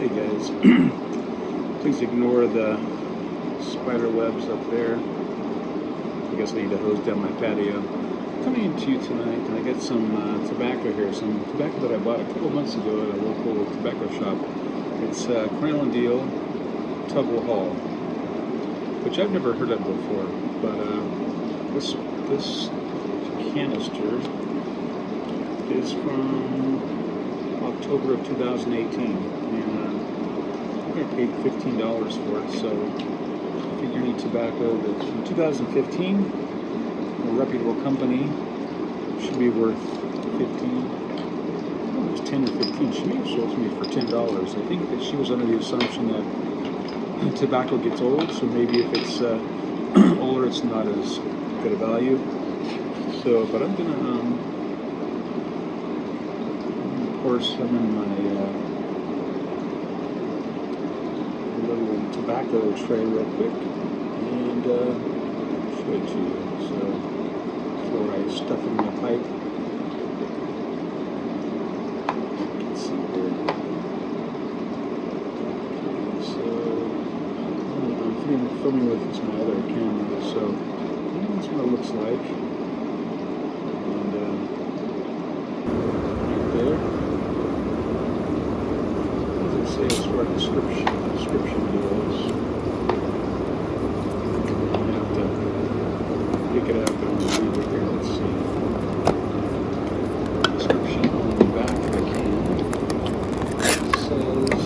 Hey guys, please ignore the spider webs up there. I guess I need to hose down my patio. Coming to you tonight, and I got some tobacco here, some tobacco that I bought a couple months ago at a local tobacco shop. It's Crown Deal Tuggle Hall, which I've never heard of before, but this canister is from October of 2018, and I paid $15 for it, so I figure any tobacco that's from 2015, a reputable company, should be worth 15. It was 10 or 15. She may have sold to me for $10. I think that she was under the assumption that tobacco gets old, so maybe if it's older, it's not as good a value. So, but I'm gonna, of course, I'm in my little tobacco tray real quick, and show it to you. So before I stuff it in the pipe, let's see here. Okay, so I'm filming with this my other camera, so that's what it looks like. And right there. What does it say as far as description goes? I have to pick it up and read it here. Let's see. Description on the back of the can. It says,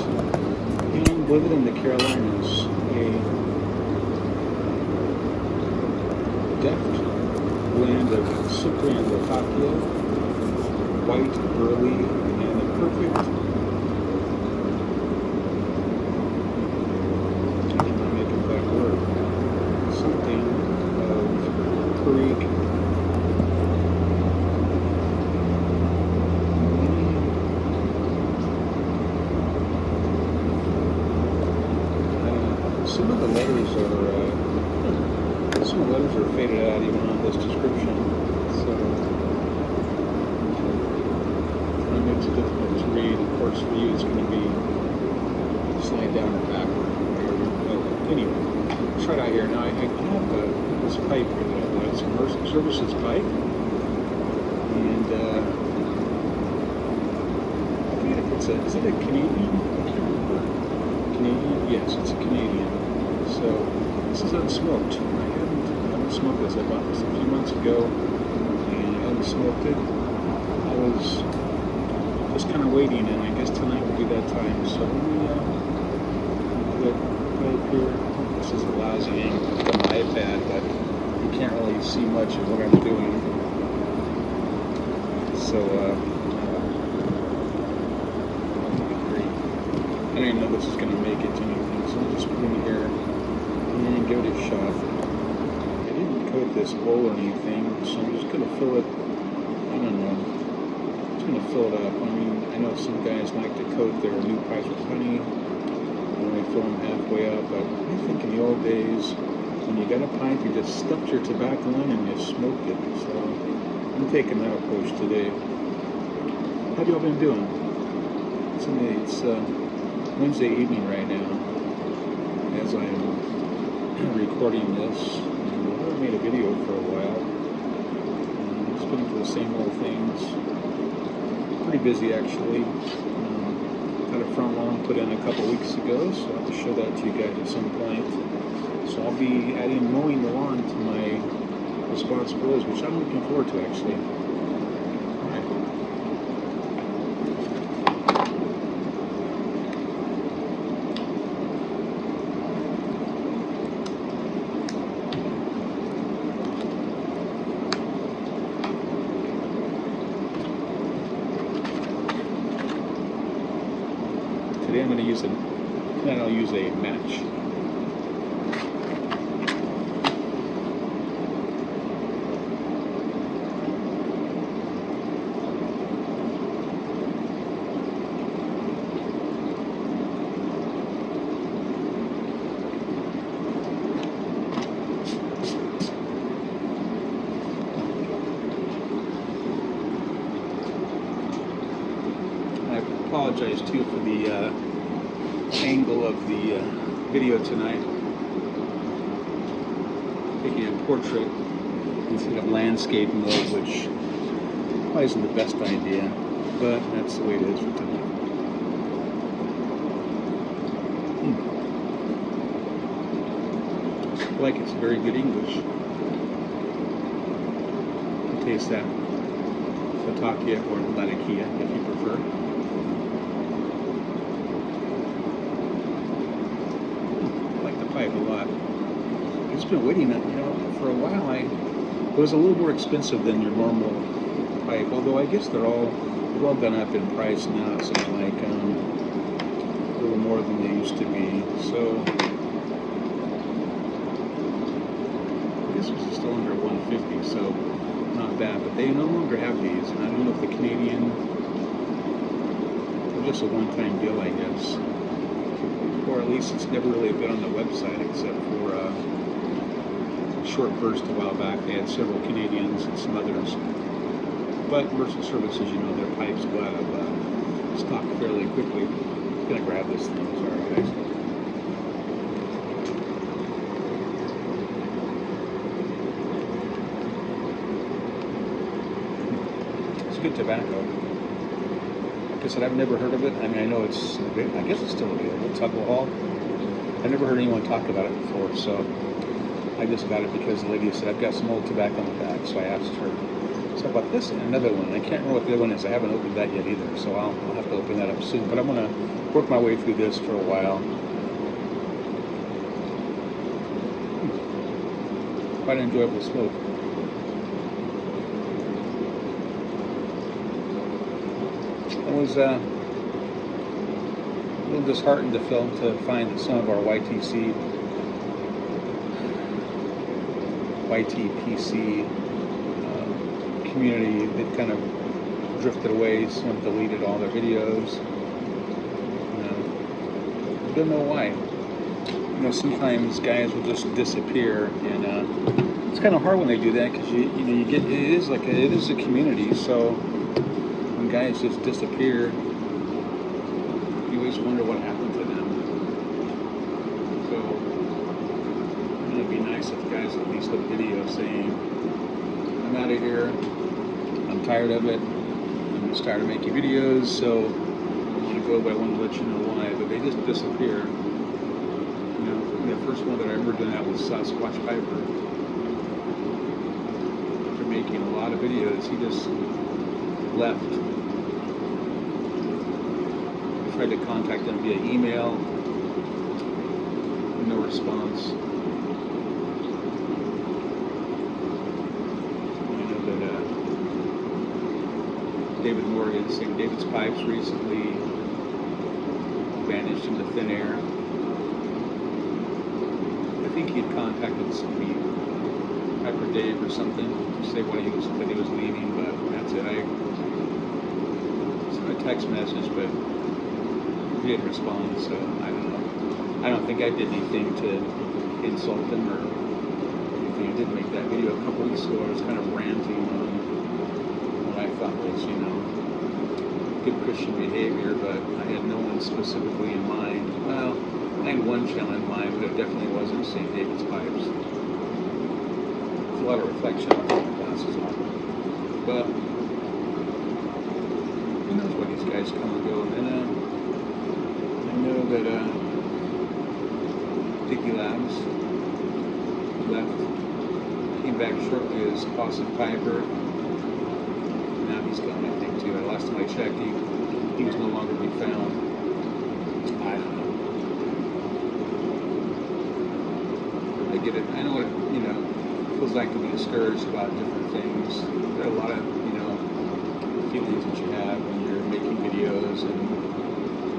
and living in the Carolinas, a deft blend of Simply and Latakia, white, burly, and a perfect, I cannot make it that word, something of Creek, some of the letters are faded out even on this description, so it makes it difficult to read. Of course, for you, it's going to be slide down or backward. Anyway, let's try it out here. Now, I have this pipe here that I bought. It's a services pipe, and I forget if it's is it a Canadian? I can't remember. Canadian? Yes, it's a Canadian. So this is unsmoked. I haven't smoked this. I bought this a few months ago, and I hadn't smoked it. I was just kind of waiting, and I guess tonight will be that time. So let me put right here. This is a lousy angle on my iPad, but you can't really see much of what I'm doing. So I don't even know if this is going to make it to anything. So I'll just put it in here and give it a shot. I didn't coat this bowl or anything, so I'm just going to fill it. I don't know. I'm just going to fill it up. I mean, I know some guys like to coat their new pipes with honey when they fill them halfway up, but I think in the old days, when you got a pipe, you just stuffed your tobacco in and you smoked it. So I'm taking that approach today. How have y'all been doing? It's Wednesday evening right now, as I am recording this. And I haven't made a video for a while. Just been into the same old things. Pretty busy actually. Got a front lawn put in a couple weeks ago, so I'll have to show that to you guys at some point. So I'll be adding mowing the lawn to my responsibilities, which I'm looking forward to actually. Today I'm going to use I'll use a match. I apologize too for the angle of the video tonight. Taking a portrait instead of landscape mode, which probably isn't the best idea, but that's the way it is for tonight. Like it's very good English. You can taste that Fatakia or Latakia if you prefer. I like the pipe a lot. I've just been waiting, for a while. It was a little more expensive than your normal pipe, although I guess they're all gone up in price now. It seems like a little more than they used to be. So this was still under 150, so not bad. But they no longer have these, and I don't know if the Canadian, or just a one-time deal, I guess, or at least it's never really been on the website except for a short burst a while back. They had several Canadians and some others. But Merchant Services, their pipes go out of stock fairly quickly. I'm gonna grab this thing. Sorry, guys. Good tobacco. Like I said, I've never heard of it. I mean, I know it's, I guess it's still available, Tuggle. I've never heard anyone talk about it before, so I just got it because the lady said, I've got some old tobacco on the back, so I asked her. So about this and another one. I can't remember what the other one is. I haven't opened that yet either, so I'll have to open that up soon. But I'm going to work my way through this for a while. Quite an enjoyable smoke. I was a little disheartened to find that some of our YTPC community that kind of drifted away. Some have deleted all their videos. I don't know why. Sometimes guys will just disappear, and it's kind of hard when they do that because you get it is a community, so. When guys just disappear, you always wonder what happened to them. So, it'd be nice if guys at least put a video saying, I'm out of here, I'm tired of it, I'm just tired of making videos, so I want to go, but I want to let you know why. But they just disappear. The first one that I remember doing that was Sasquatch Piper. After making a lot of videos, he just left. I tried to contact them via email, no response. I know that David Morgan, St. David's Pipes, recently vanished into thin air. I think he had contacted somebody, Piper Dave or something, to say that he was leaving, but that's it. I sent a text message, but he didn't respond, so I don't know. I don't think I did anything to insult him or anything. I did make that video a couple weeks ago. I was kind of ranting on what I thought was, good Christian behavior, but I had no one specifically in mind. Well, I had one channel in mind, but it definitely wasn't St. David's Pipes. There's a lot of reflection on my glasses on. But who knows where these guys come and go. And I know that Dicky Labs left, came back shortly as Fawcett Piper. Now he's gone, I think, too. Last time I checked, he was no longer to be found. I don't know. I get it. I know what it feels like to be discouraged about different things. There are a lot of feelings that you have when you're making videos, and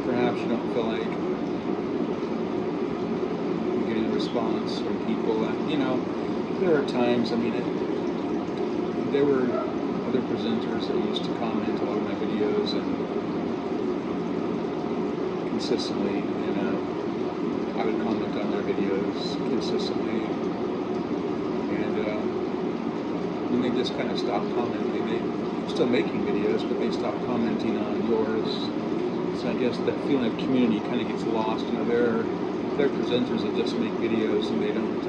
perhaps you don't feel like you're getting a response from people. There are times. There were other presenters that used to comment on all of my videos and consistently, I would comment on their videos consistently, and then they just kind of stopped commenting. They're still making videos, but they stopped commenting on yours. So I guess that feeling of community kind of gets lost. You know, there are presenters that just make videos and they don't,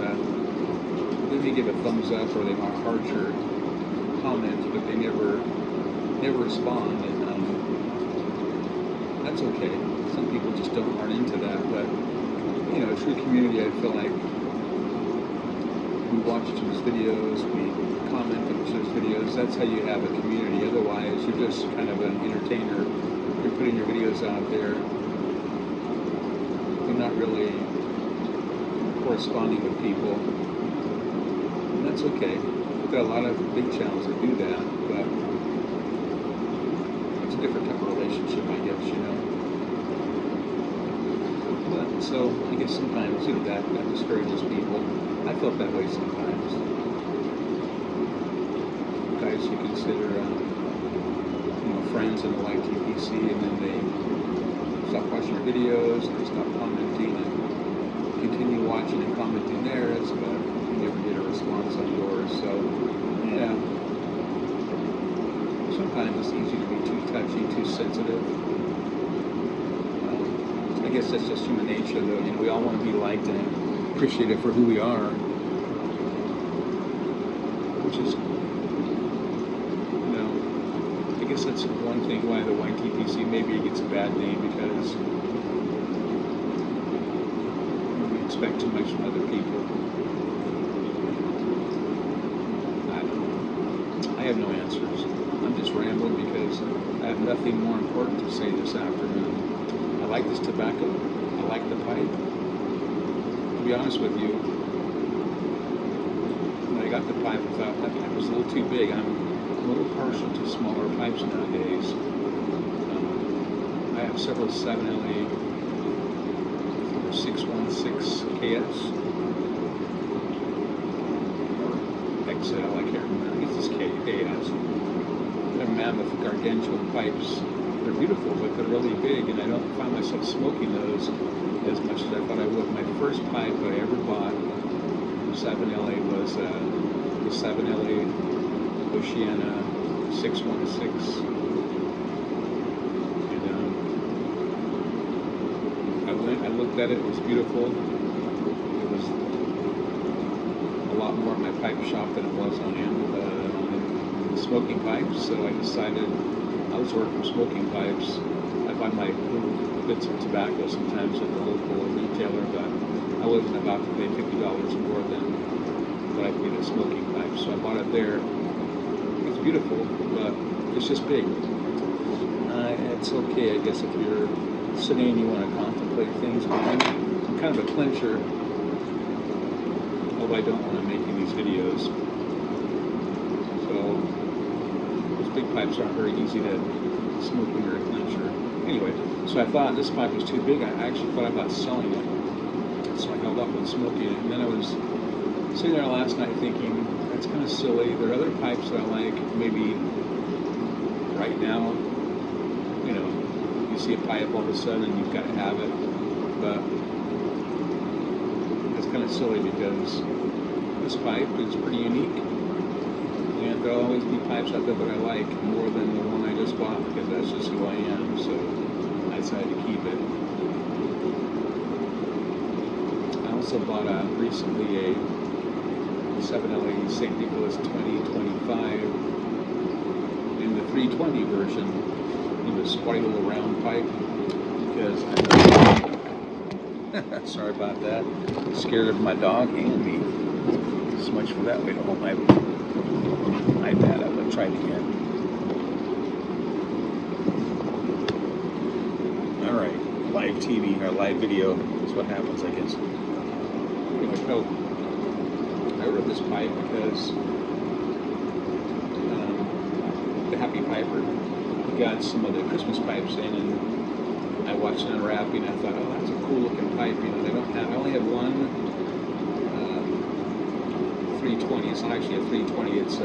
they may give a thumbs up or they might heart your comment, but they never respond, and that's okay. Some people just aren't into that, but you know, true community, I feel like we watch each other's videos, we comment on each other's videos. That's how you have a community. Otherwise, you're just kind of an entertainer. You're putting your videos out there. You're not really corresponding with people. And that's okay. There are a lot of big channels that do that, but it's a different type of relationship, I guess, you know. But, so, I guess sometimes, you know, that discourages people. I felt that way sometimes. Guys you consider, you know, friends in the YTPC, and then they stop watching your videos, and they stop commenting, and continue watching and commenting theirs, but you never get a response on yours. So, yeah. Sometimes it's easy to be too touchy, too sensitive. I guess that's just human nature, though. You know, we all want to be liked and appreciated for who we are, which is, you know, I guess that's one thing why the YTPC maybe it gets a bad name, because we expect too much from other people. I don't know. I have no answers. I'm just rambling because I have nothing more important to say this afternoon. I like this tobacco. I like the pipe. To be honest with you, when I got the pipe, I thought that pipe was a little too big. I'm a little partial to smaller pipes nowadays. I have several 7LA 616 KS or XL, I can't remember. I guess it's KS. They're mammoth gargantuan pipes. They're beautiful, but they're really big, and I don't find myself smoking those as much as I thought I would. My first pipe I ever bought from 7LA was the 7LA Oceana 616. And I looked at it, it was beautiful. It was a lot more at my pipe shop than it was on the smoking pipes, so I decided I was ordering from smoking pipes. I buy my little bits of tobacco sometimes at the local retailer, but I wasn't about to pay $50 more than what I paid at smoking pipes. So I bought it there. It's beautiful, but it's just big. It's okay, I guess, if you're sitting and you want to contemplate things. But I'm kind of a clincher, although I don't want to make these videos. So big pipes aren't very easy to smoke when you're a clincher. Anyway, so I thought this pipe was too big. I actually thought about selling it. So I held up on smoking it. And then I was sitting there last night thinking, that's kind of silly. There are other pipes that I like. Maybe right now, you know, you see a pipe all of a sudden and you've got to have it. But it's kind of silly because this pipe is pretty unique. And there'll always be pipes out there that I like more than the one I just bought, because that's just who I am, so I decided to keep it. I also bought recently a 7LA St. Nicholas 2025 in the 320 version. It was quite a little round pipe, because sorry about that, I'm scared of my dog and me. So much for that way to hold my iPad. I'm going to try it again. Alright, live TV or live video is what happens, I guess. Anyway, so I ordered this pipe because the Happy Piper got some of the Christmas pipes in, and I watched it unwrapping, and I thought, oh, that's a cool looking pipe. You know, they don't have, I only have one 320. It's not actually a 320, it's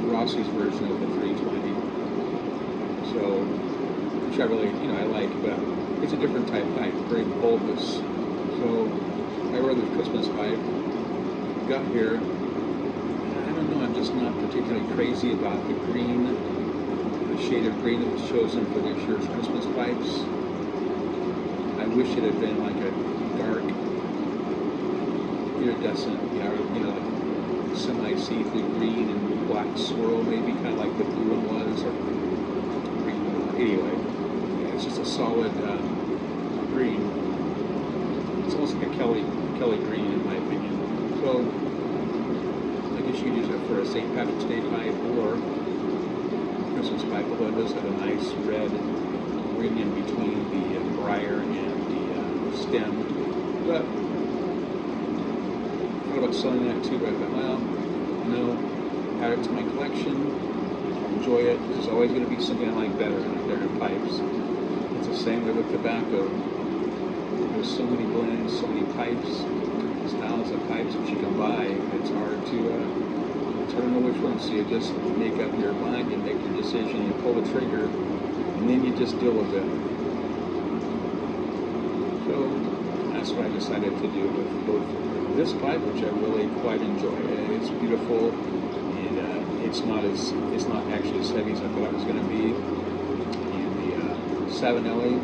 Rossi's version of the 320. So, which I really, you know, I like, but it's a different type pipe, very bulbous. So, I ordered the Christmas pipe, got here, and I don't know, I'm just not particularly crazy about the green the shade of green that was chosen for this year's Christmas pipes. I wish it had been like a dark, iridescent, like semi-see-through green and black swirl, maybe kind of like the blue one was, or green. Anyway, yeah, it's just a solid green. It's almost like a Kelly green, in my opinion. So I guess you could use it for a St. Patrick's Day pipe or Christmas pipe, although it does have a nice red ring in between the briar and the stem. But I thought about selling that too, but I thought, well, add it to my collection, enjoy it. There's always going to be something I like better out there in pipes. It's the same way with tobacco. There's so many blends, so many pipes, styles of pipes that you can buy. It's hard to know which one. So you just make up your mind, you make your decision, you pull the trigger, and then you just deal with it. So that's what I decided to do with both this pipe, which I really quite enjoy. It's beautiful, and it's not actually as heavy as I thought it was going to be. And the Savinelli,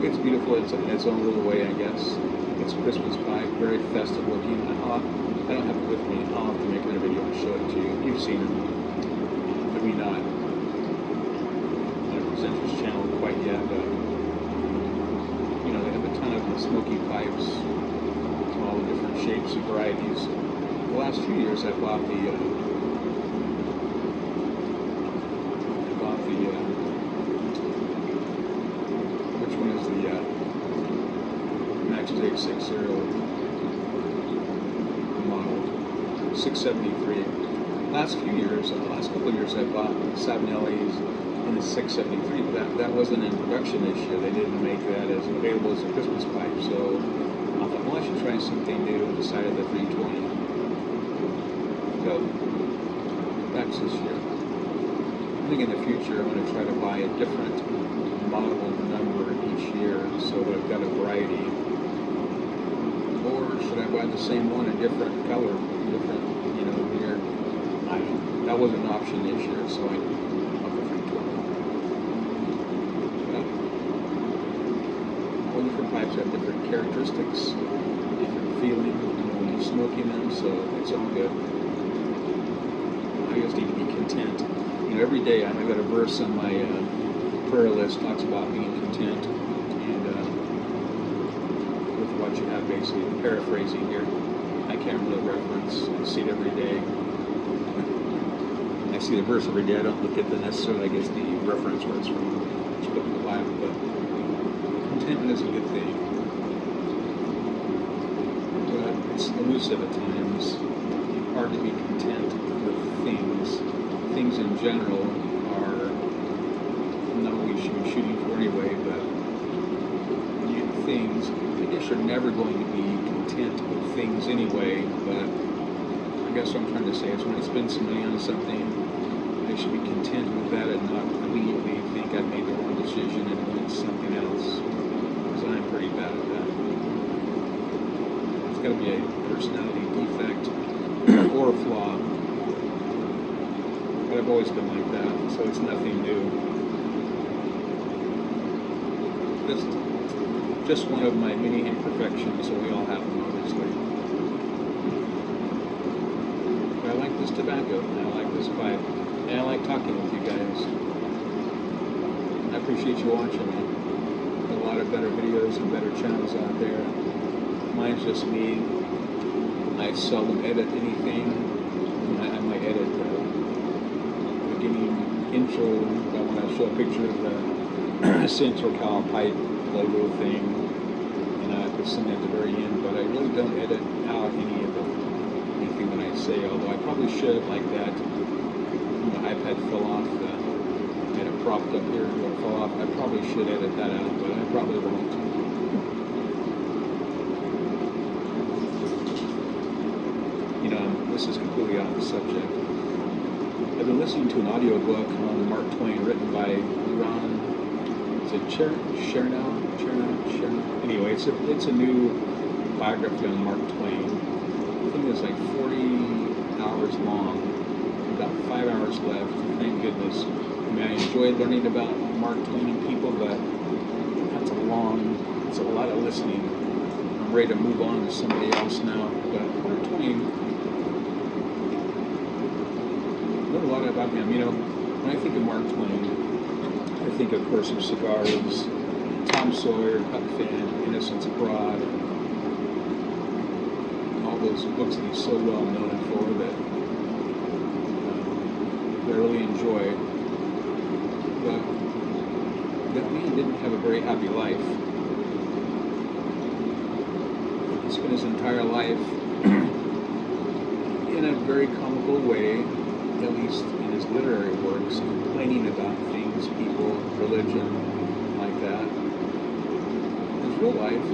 it's beautiful in its own little way, I guess. It's a Christmas pipe, very festive looking. I don't have it with me. I'll have to make another video and show it to you. You've seen it. Maybe not on a Presenter's channel quite yet, but they have a ton of smoky pipes, all the different shapes and varieties. The last few years I bought the which one is the Max's 860 model, 673. Last couple of years I bought Savinelli's in the 673, but that wasn't in production this year. They didn't make that as available as a Christmas pipe, so I thought, well, I should try something new, and decided the 320. So that's this year. I think in the future I'm going to try to buy a different model number each year, so that I've got a variety. Or should I buy the same one, a different color, different, year? I don't know. That wasn't an option this year, so I bought the 320. All different pipes have different characteristics, different feeling, when you're smoking them, so it's all good. I just need to be content. Every day I've got a verse on my prayer list talks about being content, and with what you have, basically paraphrasing here. I can't remember the reference. I see it every day. I see the verse every day. I don't look at the necessarily, I guess, the reference where it's from. It's book of the Bible, but contentment is a good thing. But it's elusive at times. Hard to be content with things. Things in general are not what we should be shooting for anyway, but things, I guess you're never going to be content with things anyway, but I guess what I'm trying to say is when I spend some money on something, I should be content with that and not immediately think I've made the wrong decision and went something else, because I'm pretty bad at that. It's got to be a personality defect or a flaw. But I've always been like that, so it's nothing new. Just one of my many imperfections, so we all have them, obviously. But I like this tobacco, and I like this pipe, and I like talking with you guys. I appreciate you watching me. There are a lot of better videos and better channels out there. Mine's just me. I seldom edit anything. I might edit intro when I show a picture of the Central Cal pipe logo thing, and I put something at the very end, but I really don't edit out anything that I say, although I probably should, like that. When the iPad fell off, I had it propped up here, and it fell off. I probably should edit that out, but I probably won't. This is completely off the subject. I've been listening to an audiobook on Mark Twain written by Ron, is it Chernow? Anyway, it's a new biography on Mark Twain. I think it's like 40 hours long. got 5 hours left. Thank goodness. I mean, I enjoyed learning about Mark Twain and people, but it's a lot of listening. I'm ready to move on to somebody else now. But Mark Twain, I learned a lot about him. You know, when I think of Mark Twain, I think, of course, of cigars, Tom Sawyer, Huck Finn, Innocents Abroad, all those books that he's so well known for that I really enjoy. But that man didn't have a very happy life. He spent his entire life in a very comical way, at least in his literary works, complaining about things, people, religion, like that. His real life,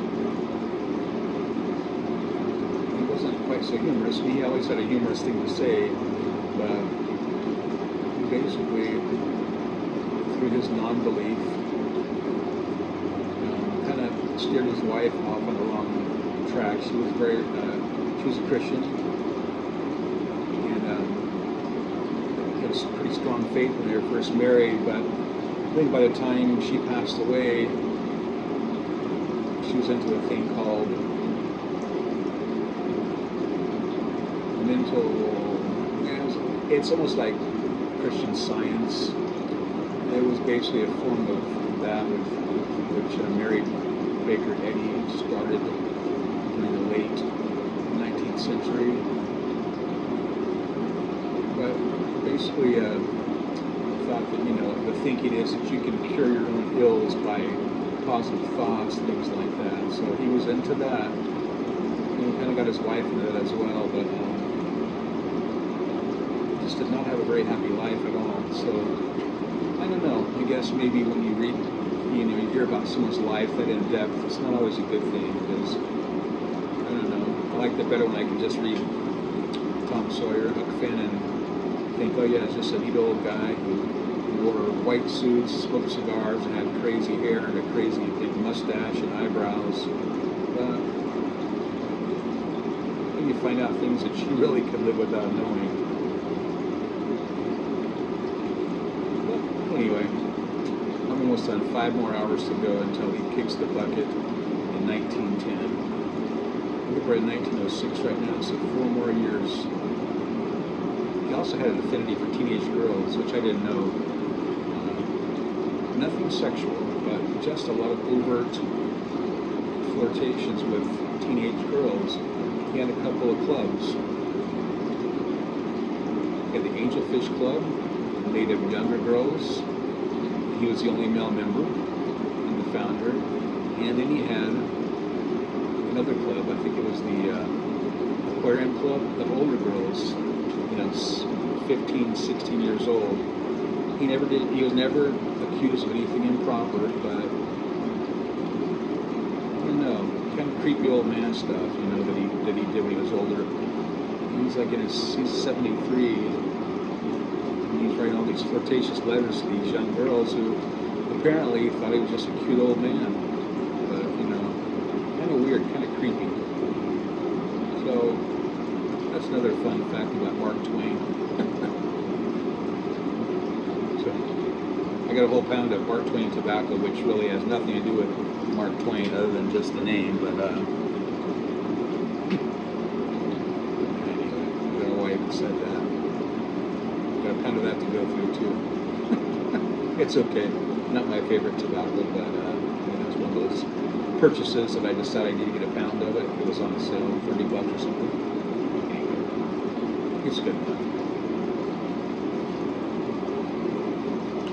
he wasn't quite so humorous. He always had a humorous thing to say, but he basically, through his non-belief, kind of steered his wife off on the wrong track. She was a Christian, and had a pretty strong faith when they were first married, but I think by the time she passed away, she was into a thing called mental, it's almost like Christian Science. It was basically a form of that which Mary Baker Eddy started in the late 19th century. But basically thought that, you know, the thinking is that you can cure your own ills by positive thoughts, things like that. So he was into that. And he kind of got his wife into that as well, but just did not have a very happy life at all. So I don't know. I guess maybe when you read, you know, you hear about someone's life that in depth, it's not always a good thing, because I don't know. I like it better when I can just read Tom Sawyer, Huck Finn, and think, oh yeah, it's just a neat old guy who wore white suits, smoked cigars, and had crazy hair and a crazy big mustache and eyebrows. But then you find out things that you really could live without knowing. Anyway, I'm almost done. 5 more hours to go until he kicks the bucket in 1910. We're in 1906 right now, so 4 more years. He also had an affinity for teenage girls, which I didn't know. Nothing sexual, but just a lot of overt flirtations with teenage girls. He had a couple of clubs. He had the Angelfish Club, made of younger girls. He was the only male member and the founder. And then he had another club, I think it was the Aquarium Club of older girls, you know, 15, 16 years old. He was never accused of anything improper, but I don't know, kind of creepy old man stuff, you know, that he did when he was older. He's like he's 73. He's writing all these flirtatious letters to these young girls who apparently thought he was just a cute old man. But, you know, kind of weird, kind of creepy. So, that's another fun fact about Mark Twain. So, I got a whole pound of Mark Twain tobacco, which really has nothing to do with Mark Twain other than just the name, but, anyway, I don't know why I even said that. Got a pound of that to go through too. It's okay. Not my favorite tobacco, but it's one of those purchases that I decided I need to get a pound of it. It was on sale, $30 or something. Anyway, it's good enough.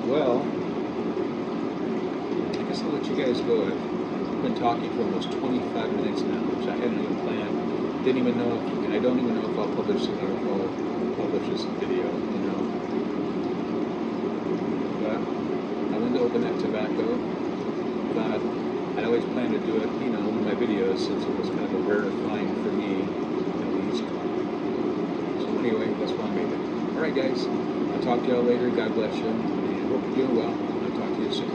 Well, I guess I'll let you guys go. I've been talking for almost 25 minutes now, which I hadn't even planned. Didn't even know, and I don't even know if I'll publish it or if I'll publish this video, you know. But I wanted to open that tobacco. But I always planned to do it, you know, in my videos, since it was kind of a rare find for me, at least. So anyway, that's why I made it. Alright guys, I'll talk to y'all later. God bless you. And I hope you're doing well. I'll talk to you soon.